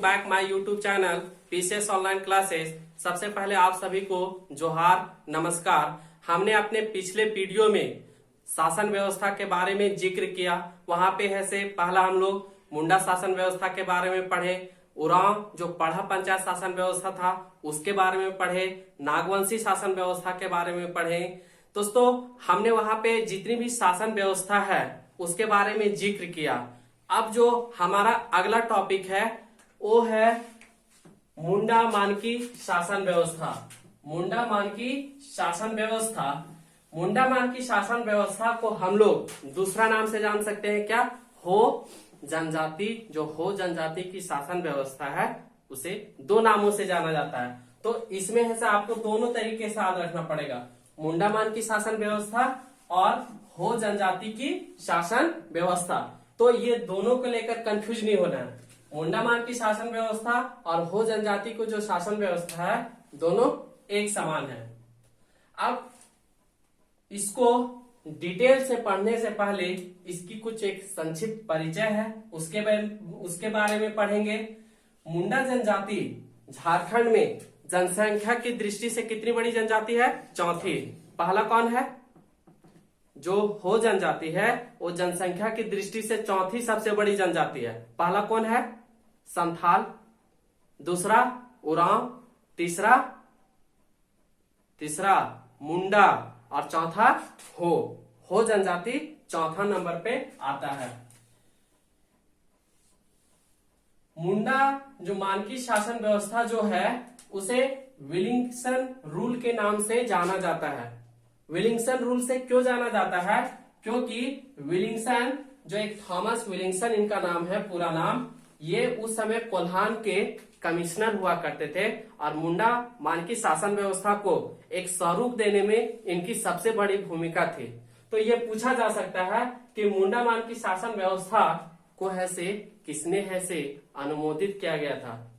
Back my YouTube channel PCS online classes. सबसे पहले आप सभी को जोहार, नमस्कार। हमने अपने पिछले वीडियो में शासन व्यवस्था के बारे में जिक्र किया। वहां पे है से पहला हम लोग मुंडा शासन व्यवस्था के बारे में पढ़े, उरांव जो पढ़ा पंचायत शासन व्यवस्था था उसके बारे में पढ़े, नागवंशी शासन व्यवस्था के बारे में पढ़े। दोस्तों हमने वहां पे जितनी भी शासन व्यवस्था है उसके बारे में जिक्र किया। अब जो हमारा अगला टॉपिक है वो है मुंडा मानकी शासन व्यवस्था। मुंडा मानकी शासन व्यवस्था, मुंडा मानकी शासन व्यवस्था को हम लोग दूसरा नाम से जान सकते हैं क्या? हो जनजाति। जो हो जनजाति की शासन व्यवस्था है उसे दो नामों से जाना जाता है। तो इसमें है आपको दोनों तरीके से याद रखना पड़ेगा, मुंडा मानकी शासन व्यवस्था और हो जनजाति की शासन व्यवस्था। तो ये दोनों को लेकर कंफ्यूज नहीं होना है। मुंडा मान की शासन व्यवस्था और हो जनजाति को जो शासन व्यवस्था है दोनों एक समान है। अब इसको डिटेल से पढ़ने से पहले इसकी कुछ एक संक्षिप्त परिचय है, उसके बारे में पढ़ेंगे। मुंडा जनजाति झारखंड में जनसंख्या की दृष्टि से कितनी बड़ी जनजाति है? चौथी। पहला कौन है? जो हो जनजाति है वो जनसंख्या की दृष्टि से चौथी सबसे बड़ी जनजाति है। पहला कौन है? संथाल, दूसरा उरांव, तीसरा मुंडा और चौथा हो जनजाति चौथा नंबर पे आता है। मुंडा जो मानकी शासन व्यवस्था जो है उसे विलिंगसन रूल के नाम से जाना जाता है। विलिंगसन रूल से क्यों जाना जाता है? क्योंकि विलिंगसन जो एक थॉमस विलिंगसन इनका नाम है, पूरा नाम, ये उस समय कोल्हान के कमिश्नर हुआ करते थे और मुंडा मानकी शासन व्यवस्था को एक स्वरूप देने में इनकी सबसे बड़ी भूमिका थी। तो ये पूछा जा सकता है कि मुंडा मानकी शासन व्यवस्था को है से किसने है से अनुमोदित किया गया था?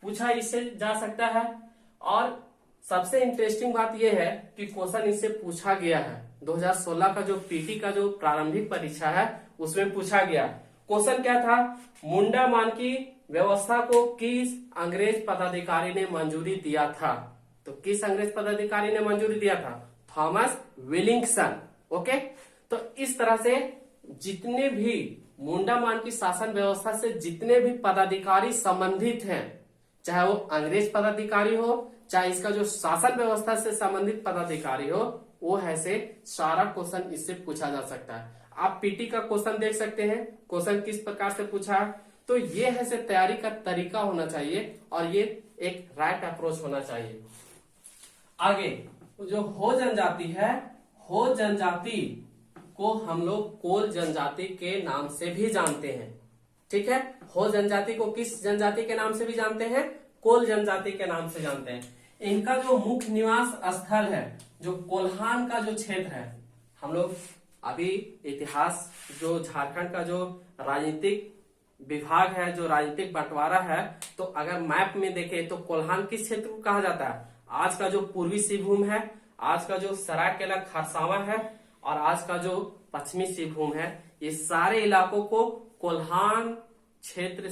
पूछा इससे जा सकता है। और सबसे इंटरेस्टिंग बात यह है कि क्वेश्चन इससे पूछा गया है 2016 का जो पीटी का जो प्रारंभिक परीक्षा है उसमें पूछा गया। क्वेश्चन क्या था? मुंडा मानकी व्यवस्था को किस अंग्रेज पदाधिकारी ने मंजूरी दिया था? तो किस अंग्रेज पदाधिकारी ने मंजूरी दिया था? थॉमस विलिंगसन। ओके, तो इस तरह से जितने भी मुंडा मानकी शासन व्यवस्था से जितने भी पदाधिकारी संबंधित हैं, चाहे वो अंग्रेज पदाधिकारी हो चाहे इसका जो शासन व्यवस्था से संबंधित पदाधिकारी हो, वो है से सारा क्वेश्चन इससे पूछा जा सकता है। आप पीटी का क्वेश्चन देख सकते हैं, क्वेश्चन किस प्रकार से पूछा है। तो ये है से तैयारी का तरीका होना चाहिए और ये एक राइट अप्रोच होना चाहिए। आगे जो हो जनजाति है, हो जनजाति को हम लोग कोल जनजाति के नाम से भी जानते हैं। ठीक है, हो जनजाति को किस जनजाति के नाम से भी जानते हैं? कोल जनजाति के नाम से जानते हैं। इनका जो मुख्य निवास स्थल है जो कोल्हान का जो क्षेत्र है, हम लोग अभी इतिहास जो झारखंड का जो राजनीतिक विभाग है, जो राजनीतिक बंटवारा है, तो अगर मैप में देखें तो कोल्हान किस क्षेत्र को कहा जाता है? आज का जो पूर्वी सिंहभूम है, आज का जो सरायकेला खरसावां है और आज का जो पश्चिमी सिंहभूम है, ये सारे इलाकों को कोल्हान क्षेत्र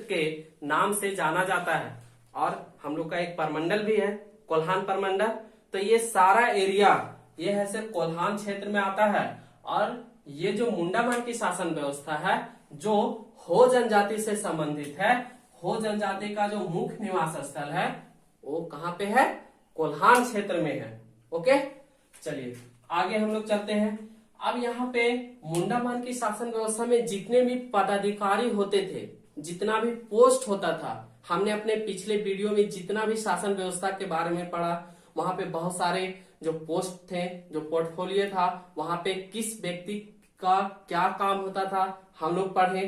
के नाम से जाना जाता है। और हम लोग का एक परमंडल भी है, कोल्हान परमंडल। तो ये सारा एरिया ये है सिर्फ कोल्हान क्षेत्र में आता है। और ये जो मुंडा मानकी शासन व्यवस्था है जो हो जनजाति से संबंधित है, हो जनजाति का जो मुख्य निवास स्थल है वो कहाँ पे है? कोल्हान क्षेत्र में है। ओके, चलिए आगे हम लोग चलते हैं। अब यहाँ पे मुंडा मानकी शासन व्यवस्था में जितने भी पदाधिकारी होते थे, जितना भी पोस्ट होता था, हमने अपने पिछले वीडियो में जितना भी शासन व्यवस्था के बारे में पढ़ा, वहां पे बहुत सारे जो पोस्ट थे, जो पोर्टफोलियो था, वहां पे किस व्यक्ति का क्या काम होता था हम लोग पढ़े।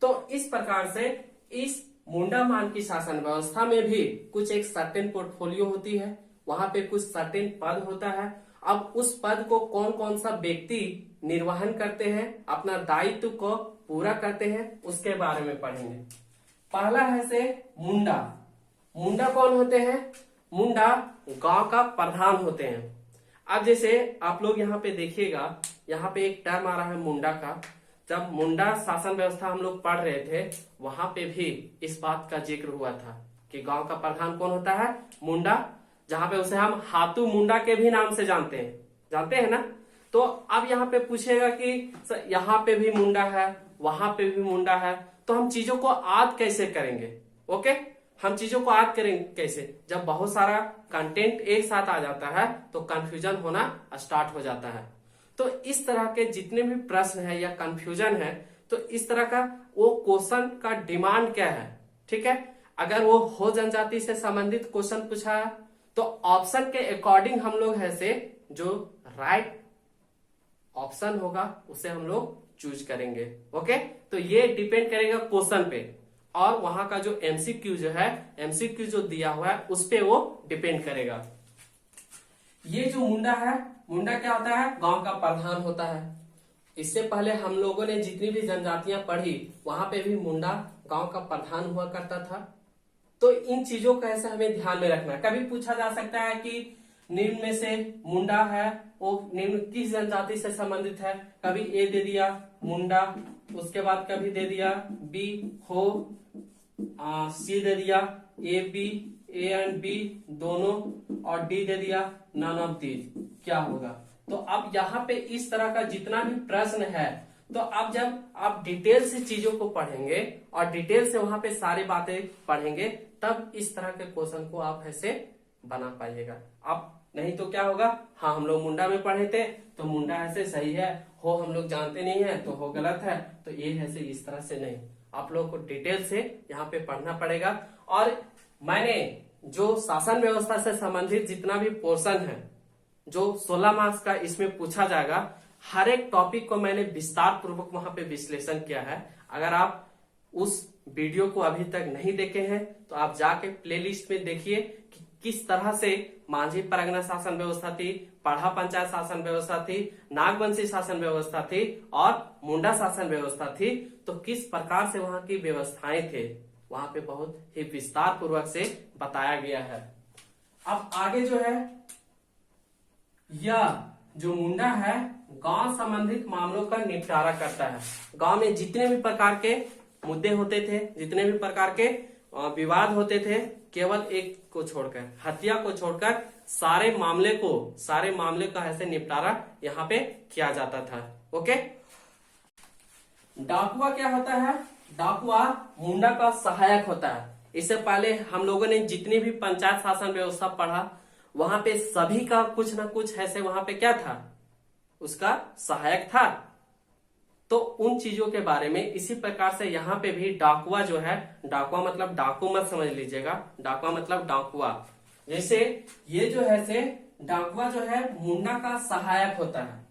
तो इस प्रकार से इस मुंडा मानकी शासन व्यवस्था में भी कुछ एक सर्टेन पोर्टफोलियो होती है, वहां पे कुछ सर्टेन पद होता है। अब उस पद को कौन कौन सा व्यक्ति निर्वहन करते हैं, अपना दायित्व को पूरा करते हैं, उसके बारे में पढ़ेंगे। पहला है से मुंडा। मुंडा कौन होते हैं? मुंडा गांव का प्रधान होते हैं। अब जैसे आप लोग यहाँ पे देखिएगा, यहाँ पे एक टर्म आ रहा है मुंडा का। जब मुंडा शासन व्यवस्था हम लोग पढ़ रहे थे वहां पे भी इस बात का जिक्र हुआ था कि गांव का प्रधान कौन होता है, मुंडा, जहां पे उसे हम हाथू मुंडा के भी नाम से जानते हैं ना। तो अब यहाँ पे पूछेगा कि यहाँ पे भी मुंडा है, वहां पे भी मुंडा है, तो हम चीजों को याद कैसे करेंगे। ओके, हम चीजों को याद करेंगे कैसे, जब बहुत सारा कंटेंट एक साथ आ जाता है तो कंफ्यूजन होना स्टार्ट हो जाता है। तो इस तरह के जितने भी प्रश्न है या कंफ्यूजन है, तो इस तरह का वो क्वेश्चन का डिमांड क्या है, ठीक है। अगर वो हो जनजाति से संबंधित क्वेश्चन पूछा है तो ऑप्शन के अकॉर्डिंग हम लोग ऐसे जो राइट ऑप्शन होगा उसे हम लोग चूज करेंगे। ओके, तो ये डिपेंड करेगा क्वेश्चन पे, और वहां का जो एमसीक्यू जो है, एमसीक्यू जो दिया हुआ है उस पे वो डिपेंड करेगा। ये जो मुंडा है, मुंडा क्या होता है, गांव का प्रधान होता है। इससे पहले हम लोगों ने जितनी भी जनजातियां पढ़ी वहां पे भी मुंडा गांव का प्रधान हुआ करता था। तो इन चीजों का ऐसा हमें ध्यान में रखना। कभी पूछा जा सकता है कि निम्न में से मुंडा है वो निम्न किस जनजाति से संबंधित है, कभी ए दे दिया मुंडा, उसके बाद कभी दे दिया बी हो, सी दे दिया A B, A and B दोनों, और डी दे दिया नन ऑफ दीज, क्या होगा। तो अब यहाँ पे इस तरह का जितना भी प्रश्न है, तो अब जब आप डिटेल से चीजों को पढ़ेंगे और डिटेल से वहां पे सारी बातें पढ़ेंगे, तब इस तरह के क्वेश्चन को आप ऐसे बना पाइएगा। आप नहीं तो क्या होगा, हाँ हम लोग मुंडा में पढ़े थे तो मुंडा ऐसे सही है, हो हम लोग जानते नहीं है तो हो गलत है, तो ये ऐसे इस तरह से नहीं। आप लोगों को डिटेल से यहाँ पे पढ़ना पड़ेगा। और मैंने जो शासन व्यवस्था से संबंधित जितना भी पोर्शन है, जो 16 मार्क्स का इसमें पूछा जाएगा, हर एक टॉपिक को मैंने विस्तार पूर्वक वहां पे विश्लेषण किया है। अगर आप उस वीडियो को अभी तक नहीं देखे हैं तो आप जाके प्लेलिस्ट में देखिए कि किस तरह से मांझी परगना शासन व्यवस्था थी, पढ़ा पंचायत शासन व्यवस्था थी, नागवंशी शासन व्यवस्था थी और मुंडा शासन व्यवस्था थी। तो किस प्रकार से वहां की व्यवस्थाएं थे, वहां पे बहुत ही विस्तार पूर्वक से बताया गया है। अब आगे जो है, यह जो मुंडा है गांव संबंधित मामलों का निपटारा करता है। गांव में जितने भी प्रकार के मुद्दे होते थे, जितने भी प्रकार के विवाद होते थे, केवल एक को छोड़कर, हत्या को छोड़कर सारे मामले का ऐसे निपटारा यहाँ पे किया जाता था। ओके, डाकुआ क्या होता है, डाकुआ मुंडा का सहायक होता है। इससे पहले हम लोगों ने जितनी भी पंचायत शासन व्यवस्था पढ़ा वहां पे सभी का कुछ ना कुछ ऐसे वहां पे क्या था, उसका सहायक था। तो उन चीजों के बारे में इसी प्रकार से यहाँ पे भी डाकुआ जो है, डाकुआ मतलब डाकू मत समझ लीजिएगा, डाकुआ मतलब डाकुआ। जैसे ये जो है से डाकुआ जो है मुंडा का सहायक होता है।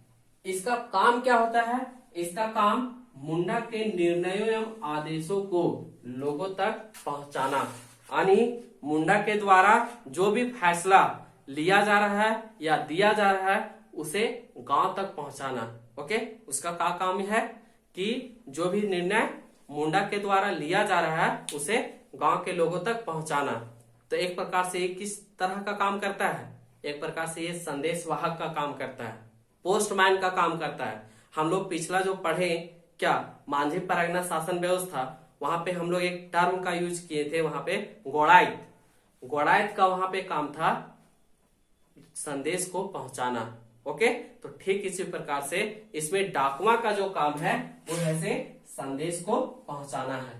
इसका काम क्या होता है, इसका काम मुंडा के निर्णयों एवं आदेशों को लोगों तक पहुंचाना, यानी मुंडा के द्वारा जो भी फैसला लिया जा रहा है या दिया जा रहा है उसे गांव तक पहुंचाना। ओके, उसका क्या काम है कि जो भी निर्णय मुंडा के द्वारा लिया जा रहा है उसे गांव के लोगों तक पहुंचाना। तो एक प्रकार से ये किस तरह का काम करता है, एक प्रकार से ये संदेश वाहक का काम करता है, पोस्टमैन का काम करता है। हम लोग पिछला जो पढ़े क्या, मांझी परगना शासन व्यवस्था, वहां पे हम लोग एक टर्म का यूज किए थे, वहां पे गोड़ायत का वहां पे काम था संदेश को पहुंचाना। ओके, तो ठीक इसी प्रकार से इसमें डाकुआ का जो काम है वो ऐसे संदेश को पहुंचाना है।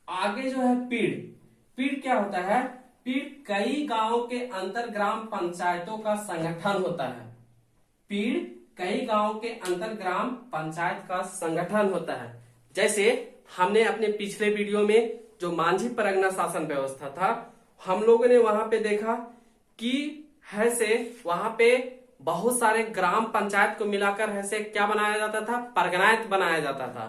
आगे जो है पीड़ क्या होता है, पीड़ कई गांवों के अंतर ग्राम पंचायतों का संगठन होता है। पीड़ कई गांवों के अंतर ग्राम पंचायत का संगठन होता है। जैसे हमने अपने पिछले वीडियो में जो मांझी परगना शासन व्यवस्था था, हम लोगों ने वहां पे देखा कि है से वहां पे बहुत सारे ग्राम पंचायत को मिलाकर ऐसे क्या बनाया जाता था, परगनायत बनाया जाता था।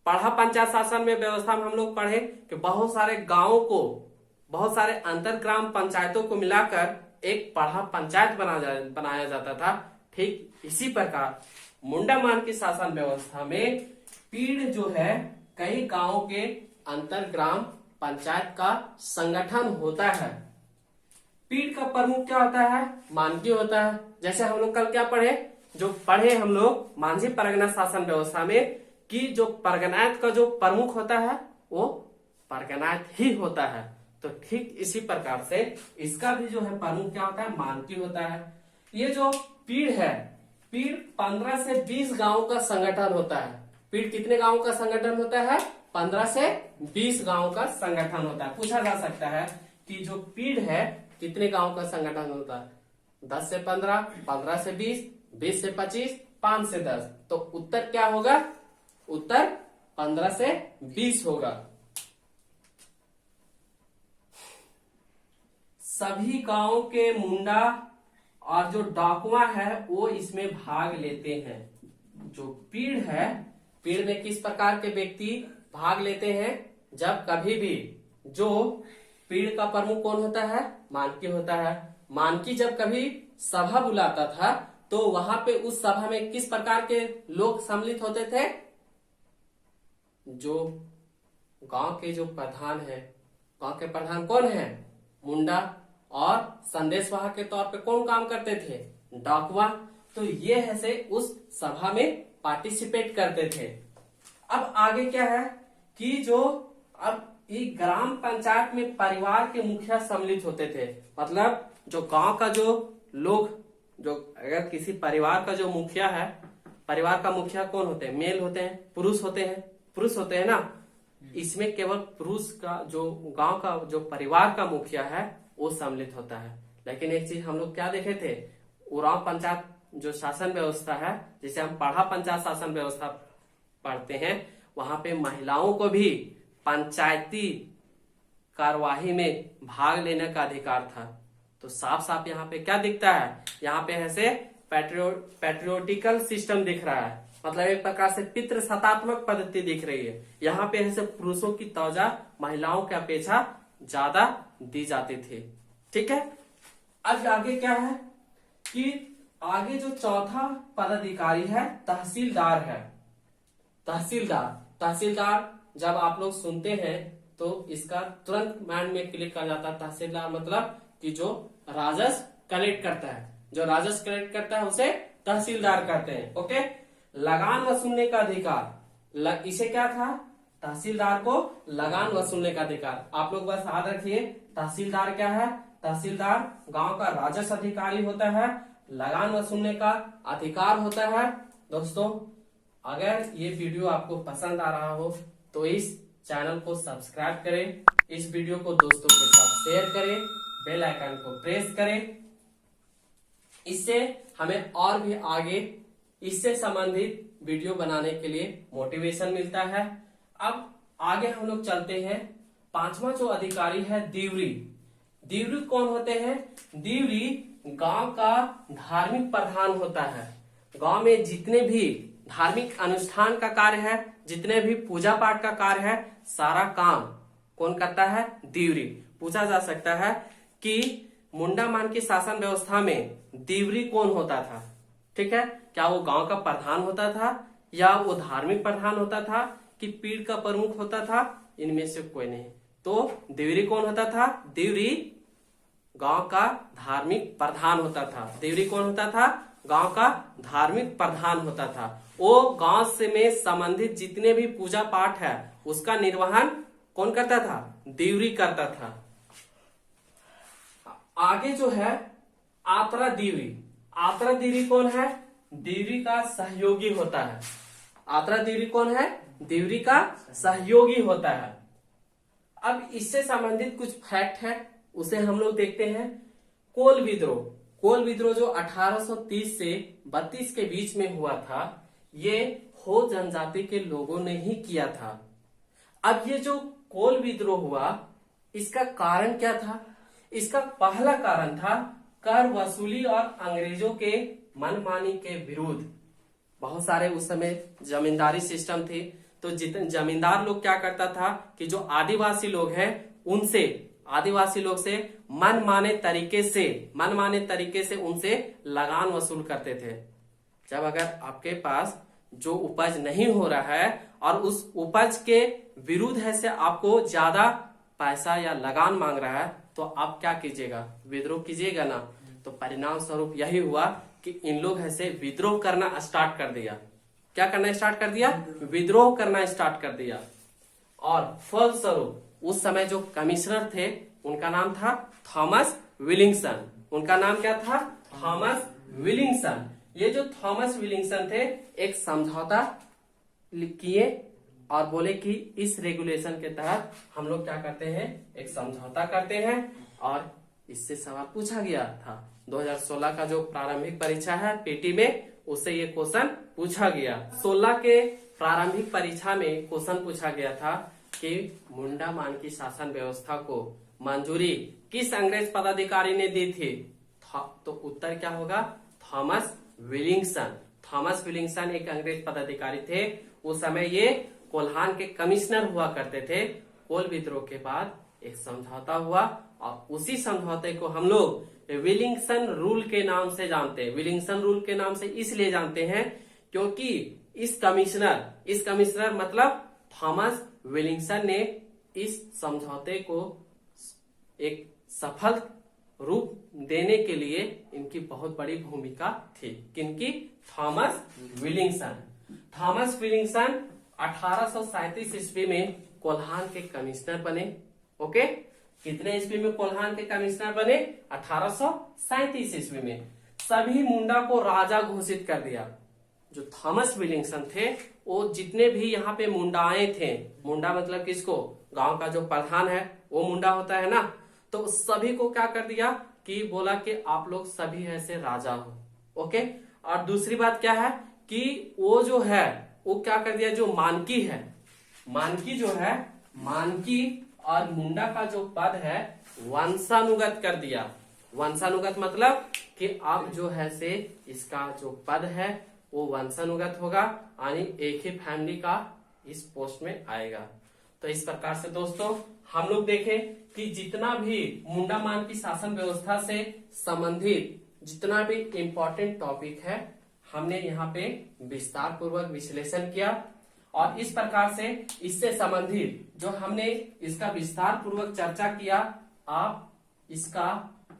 पढ़ा पंचायत शासन में व्यवस्था में हम लोग पढ़े कि बहुत सारे गांवों को, बहुत सारे अंतर ग्राम पंचायतों को मिलाकर एक पढ़ा पंचायत बनाया जाता था। ठीक इसी प्रकार मुंडा मान की शासन व्यवस्था में पीड़ जो है कई गांवों के अंतर ग्राम पंचायत का संगठन होता है। पीड़ का प्रमुख क्या होता है, मानकी होता है। जैसे हम लोग कल क्या पढ़े, जो पढ़े हम लोग मांझी परगना शासन व्यवस्था में कि जो परगनायत का जो प्रमुख होता है वो परगनायत ही होता है। तो ठीक इसी प्रकार से इसका भी जो है प्रमुख क्या होता है, मानकी होता है। ये जो पीड़ है, पीड़ 15 से 20 गांव का संगठन होता है। पीड़ कितने गांव का संगठन होता है, 15 से 20 गांव का संगठन होता है। पूछा जा सकता है कि जो पीड़ है कितने गांव का संगठन होता है, 10 से 15, 15 से 20, 20 से 25, 5 से 10। तो उत्तर क्या होगा, उत्तर 15 से 20 होगा। सभी गांव के मुंडा और जो डाकुआ है वो इसमें भाग लेते हैं। जो पीड़ है, पीड़ में किस प्रकार के व्यक्ति भाग लेते हैं, जब कभी भी जो पीड़ का प्रमुख कौन होता है, मानकी होता है। मानकी जब कभी सभा बुलाता था तो वहां पे उस सभा में किस प्रकार के लोग सम्मिलित होते थे, जो गांव के जो प्रधान है, गांव के प्रधान कौन है, मुंडा, और संदेशवाहक के तौर पे कौन काम करते थे, डाकुआ। तो ये है से उस सभा में पार्टिसिपेट करते थे। अब आगे क्या है कि जो अब ये ग्राम पंचायत में परिवार के मुखिया सम्मिलित होते थे। मतलब जो गांव का जो लोग, जो अगर किसी परिवार का जो मुखिया है, परिवार का मुखिया कौन होते हैं, मेल होते हैं, पुरुष होते हैं, पुरुष होते हैं ना। इसमें केवल पुरुष का जो गांव का जो परिवार का मुखिया है वो सम्मिलित होता है। लेकिन एक चीज हम लोग क्या देखे थे, उरांव पंचायत जो शासन व्यवस्था है, जिसे हम पढ़ा पंचायत शासन व्यवस्था पढ़ते हैं, वहां पे महिलाओं को भी पंचायती कार्यवाही में भाग लेने का अधिकार था। तो साफ साफ यहाँ पे क्या दिखता है, यहाँ पे ऐसे पैट्रियोटिकल सिस्टम दिख रहा है। मतलब एक प्रकार से पितृसत्तात्मक पद्धति दिख रही है। यहाँ पे ऐसे पुरुषों की तवज्जो महिलाओं की अपेक्षा ज्यादा दी जाती थी। ठीक है, अब आगे क्या है कि आगे जो चौथा पदाधिकारी है तहसीलदार है। तहसीलदार जब आप लोग सुनते हैं तो इसका तुरंत माइंड में क्लिक कर जाता है। तहसीलदार मतलब कि जो राजस्व कलेक्ट करता है, जो राजस्व कलेक्ट करता है उसे तहसीलदार कहते हैं। ओके, लगान वसूलने का अधिकार, इसे क्या था, तहसीलदार को लगान वसूलने का अधिकार। आप लोग बस याद रखिए तहसीलदार क्या है, तहसीलदार गांव का राजस्व अधिकारी होता है, लगान वसूलने का अधिकार होता है। दोस्तों, अगर ये वीडियो आपको पसंद आ रहा हो तो इस चैनल को सब्सक्राइब करें, इस वीडियो को दोस्तों के साथ शेयर करें, बेल आइकन को प्रेस करें। इससे हमें और भी आगे इससे संबंधित वीडियो बनाने के लिए मोटिवेशन मिलता है। अब आगे हम लोग चलते हैं। पांचवा जो अधिकारी है दीवरी। दीवरी कौन होते हैं, दीवरी गांव का धार्मिक प्रधान होता है। गांव में जितने भी धार्मिक अनुष्ठान का कार्य है, जितने भी पूजा पाठ का कार्य है, सारा काम कौन करता है, दीवरी। पूछा जा सकता है कि मुंडा मान की शासन व्यवस्था में दीवरी कौन होता था। ठीक है, क्या वो गांव का प्रधान होता था या वो धार्मिक प्रधान होता था कि पीड़ का प्रमुख होता था, इनमें से कोई नहीं। तो दीवरी कौन होता था, दीवरी गांव का धार्मिक प्रधान होता था। दीवरी कौन होता था, गांव का धार्मिक प्रधान होता था। वो गांव से में संबंधित जितने भी पूजा पाठ है उसका निर्वहन कौन करता था, दीवरी करता था। आगे जो है आतरा दीवरी। आतरा दीवरी कौन है, दीवरी का सहयोगी होता है। आतरा दीवरी कौन है, दीवरी का सहयोगी होता है। अब इससे संबंधित कुछ फैक्ट है, उसे हम लोग देखते हैं। कोल विद्रोह, कोल विद्रोह जो 1830 से 32 के बीच में हुआ था, ये हो जनजाति के लोगों ने ही किया था। अब ये जो कोल विद्रोह हुआ, इसका कारण क्या था, इसका पहला कारण था कर वसूली और अंग्रेजों के मनमानी के विरुद्ध। बहुत सारे उस समय जमींदारी सिस्टम थी, तो जितने जमींदार लोग क्या करता था कि जो आदिवासी लोग हैं उनसे, आदिवासी लोग से मनमाने तरीके से उनसे लगान वसूल करते थे। जब अगर आपके पास जो उपज नहीं हो रहा है और उस उपज के विरुद्ध है से आपको ज्यादा पैसा या लगान मांग रहा है, तो आप क्या कीजिएगा, विद्रोह कीजिएगा ना। तो परिणाम स्वरूप यही हुआ कि इन लोग ऐसे विद्रोह करना स्टार्ट कर दिया। क्या करना स्टार्ट कर दिया, विद्रोह करना स्टार्ट कर दिया। और फलस्वरूप उस समय जो कमिश्नर थे उनका नाम था थॉमस विलिंगसन। उनका नाम क्या था, थॉमस विलिंगसन। ये जो थॉमस विलिंगसन थे एक समझौता किए और बोले कि इस रेगुलेशन के तहत हम लोग क्या करते हैं, एक समझौता करते हैं। और इससे सवाल पूछा गया था 2016 का जो प्रारंभिक परीक्षा है पीटी में, उससे ये क्वेश्चन पूछा गया। 16 के प्रारंभिक परीक्षा में क्वेश्चन पूछा गया था कि मुंडा मानकी शासन व्यवस्था को मंजूरी किस अंग्रेज पदाधिकारी ने दी थी, तो उत्तर क्या होगा, थॉमस विलिंगसन। थॉमस विलिंगसन एक अंग्रेज पदाधिकारी थे। उस समय ये कोल्हान के कमिश्नर हुआ करते थे। कोल विद्रोह के बाद एक समझौता हुआ और उसी समझौते को हम लोग विलिंगसन रूल के नाम से जानते हैं। विलिंगसन रूल के नाम से इसलिए जानते हैं क्योंकि इस कमिश्नर मतलब थॉमस विलिंगसन ने इस समझौते को एक सफल रूप देने के लिए इनकी बहुत बड़ी भूमिका थी। किनकी, थॉमस विलिंगसन। थॉमस विलिंगसन 1837 ईस्वी में कोल्हान के कमिश्नर बने। ओके, कितने ईस्वी में कोल्हान के कमिश्नर बने, 1837 ईस्वी में। सभी मुंडा को राजा घोषित कर दिया। जो थॉमस विलिंगसन थे वो जितने भी यहाँ पे मुंडाएं थे, मुंडा मतलब किसको, गांव का जो प्रधान है वो मुंडा होता है ना, तो सभी को क्या कर दिया कि बोला कि आप लोग सभी ऐसे राजा हो। ओके, और दूसरी बात क्या है कि वो जो है वो क्या कर दिया, जो मानकी है, मानकी जो है, मानकी और मुंडा का जो पद है वंशानुगत कर दिया। वंशानुगत मतलब कि आप जो है से इसका जो पद है वो वंशानुगत होगा, यानी एक ही फैमिली का इस पोस्ट में आएगा। तो इस प्रकार से दोस्तों हम लोग देखें कि जितना भी मुंडा मान की शासन व्यवस्था से संबंधित जितना भी इम्पोर्टेंट टॉपिक है हमने यहाँ पे विस्तार पूर्वक विश्लेषण किया। और इस प्रकार से इससे संबंधित जो हमने इसका विस्तार पूर्वक चर्चा किया, आप इसका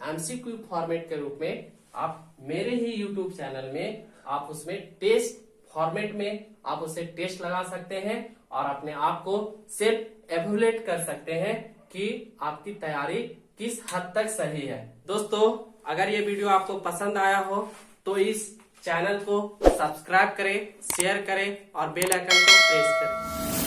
एमसीक्यू फॉर्मेट के रूप में आप मेरे ही यूट्यूब चैनल में आप उसमें टेस्ट फॉर्मेट में आप उसे टेस्ट लगा सकते हैं और अपने आप को सेल्फ एवेल्युएट कर सकते हैं कि आपकी तैयारी किस हद तक सही है। दोस्तों अगर ये वीडियो आपको पसंद आया हो तो इस चैनल को सब्सक्राइब करें, शेयर करें और बेल आइकन को प्रेस करें।